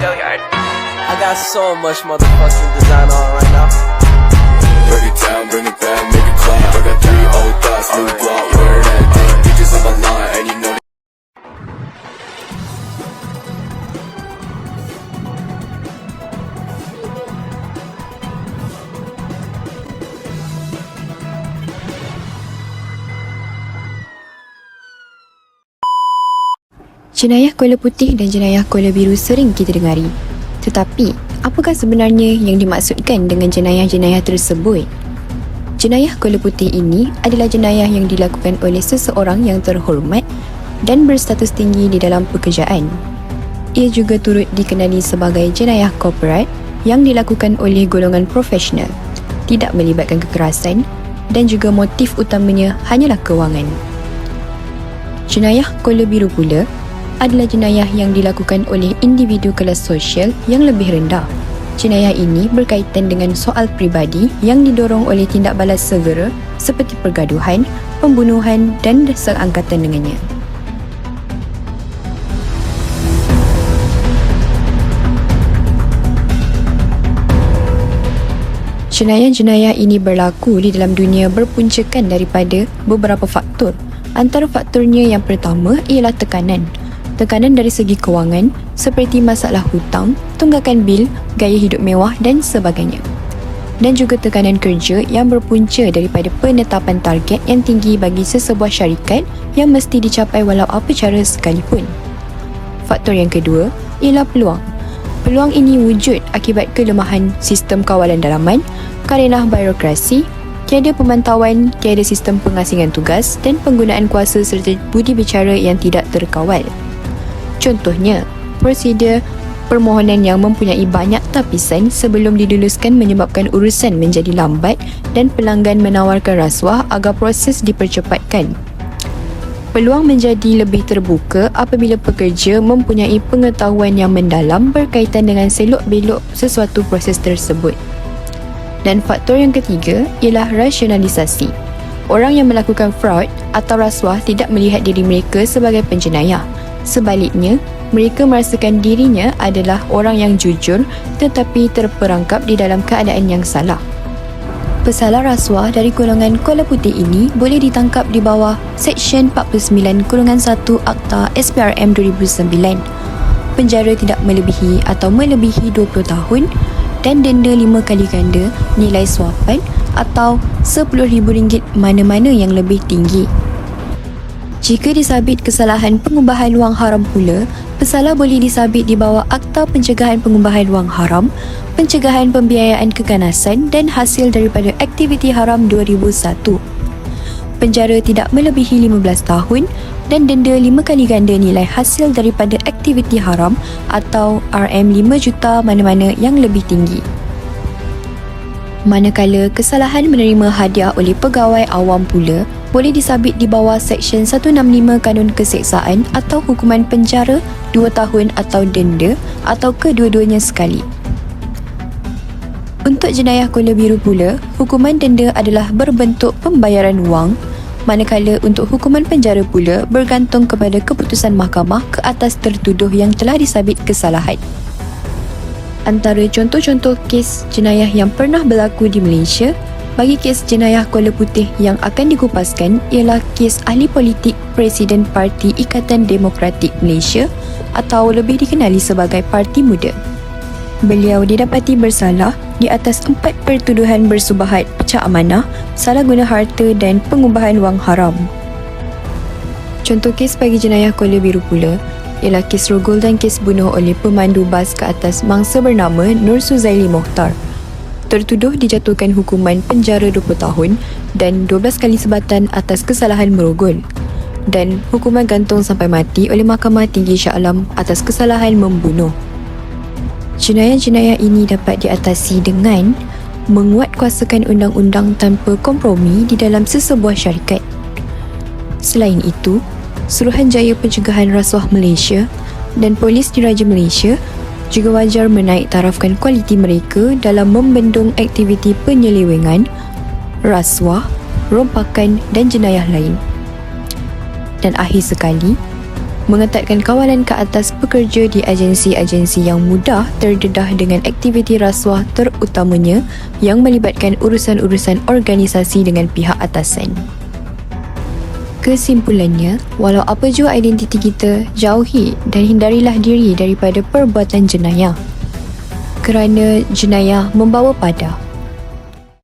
I got so much motherfucking design on right now. Break it down, bring it back, make it clap. I got 3 old thoughts, new block, where that thing. Bitches on my line, and you know. Jenayah Kuala Putih dan jenayah Kuala Biru sering kita dengari. Tetapi, apakah sebenarnya yang dimaksudkan dengan jenayah-jenayah tersebut? Jenayah Kuala Putih ini adalah jenayah yang dilakukan oleh seseorang yang terhormat dan berstatus tinggi di dalam pekerjaan. Ia juga turut dikenali sebagai jenayah korporat yang dilakukan oleh golongan profesional, tidak melibatkan kekerasan dan juga motif utamanya hanyalah kewangan. Jenayah Kuala Biru pula adalah jenayah yang dilakukan oleh individu kelas sosial yang lebih rendah. Jenayah ini berkaitan dengan soal peribadi yang didorong oleh tindak balas segera seperti pergaduhan, pembunuhan dan seangkatan dengannya. Jenayah-jenayah ini berlaku di dalam dunia berpuncakan daripada beberapa faktor. Antara faktornya yang pertama ialah tekanan. Tekanan dari segi kewangan seperti masalah hutang, tunggakan bil, gaya hidup mewah dan sebagainya. Dan juga tekanan kerja yang berpunca daripada penetapan target yang tinggi bagi sesebuah syarikat yang mesti dicapai walau apa cara sekalipun. Faktor yang kedua ialah peluang. Peluang ini wujud akibat kelemahan sistem kawalan dalaman, karenah birokrasi, tiada pemantauan, tiada sistem pengasingan tugas dan penggunaan kuasa serta budi bicara yang tidak terkawal. Contohnya, prosedur permohonan yang mempunyai banyak tapisan sebelum diluluskan menyebabkan urusan menjadi lambat dan pelanggan menawarkan rasuah agar proses dipercepatkan. Peluang menjadi lebih terbuka apabila pekerja mempunyai pengetahuan yang mendalam berkaitan dengan selok-belok sesuatu proses tersebut. Dan faktor yang ketiga ialah rasionalisasi. Orang yang melakukan fraud atau rasuah tidak melihat diri mereka sebagai penjenayah. Sebaliknya, mereka merasakan dirinya adalah orang yang jujur tetapi terperangkap di dalam keadaan yang salah. Pesalah rasuah dari golongan Kuala Putih ini boleh ditangkap di bawah Seksyen 49-1 Akta SPRM 2009. Penjara tidak melebihi atau melebihi 20 tahun dan denda 5 kali ganda nilai suapan atau RM10,000 mana-mana yang lebih tinggi. Jika disabit kesalahan pengubahan wang haram pula, pesalah boleh disabit di bawah Akta Pencegahan Pengubahan Wang Haram, Pencegahan Pembiayaan Keganasan dan Hasil daripada Aktiviti Haram 2001. Penjara tidak melebihi 15 tahun dan denda 5 kali ganda nilai hasil daripada aktiviti haram atau RM5 juta mana-mana yang lebih tinggi. Manakala kesalahan menerima hadiah oleh pegawai awam pula boleh disabit di bawah Seksyen 165 Kanun Keseksaan atau hukuman penjara 2 tahun atau denda atau kedua-duanya sekali. Untuk jenayah Kuala Biru pula, hukuman denda adalah berbentuk pembayaran wang, manakala untuk hukuman penjara pula bergantung kepada keputusan mahkamah ke atas tertuduh yang telah disabit kesalahan. Antara contoh-contoh kes jenayah yang pernah berlaku di Malaysia bagi kes jenayah Kuala Putih yang akan dikupaskan ialah kes ahli politik Presiden Parti Ikatan Demokratik Malaysia atau lebih dikenali sebagai Parti Muda. Beliau didapati bersalah di atas 4 pertuduhan bersubahat pecah amanah, salah guna harta dan pengubahan wang haram. Contoh kes bagi jenayah Kuala Biru pula ialah kes rogol dan kes bunuh oleh pemandu bas ke atas mangsa bernama Nur Suzaili Mohtar. Tertuduh dijatuhkan hukuman penjara 20 tahun dan 12 kali sebatan atas kesalahan merogol dan hukuman gantung sampai mati oleh Mahkamah Tinggi Shah Alam atas kesalahan membunuh. Jenayah-jenayah ini dapat diatasi dengan menguatkuasakan undang-undang tanpa kompromi di dalam sesebuah syarikat. Selain itu, Suruhanjaya Pencegahan Rasuah Malaysia dan Polis Diraja Malaysia juga wajar menaik tarafkan kualiti mereka dalam membendung aktiviti penyelewengan, rasuah, rompakan dan jenayah lain. Dan akhir sekali, mengetatkan kawalan ke atas pekerja di agensi-agensi yang mudah terdedah dengan aktiviti rasuah terutamanya yang melibatkan urusan-urusan organisasi dengan pihak atasan. Kesimpulannya, walau apa jua identiti kita, jauhi dan hindarilah diri daripada perbuatan jenayah. Kerana jenayah membawa pada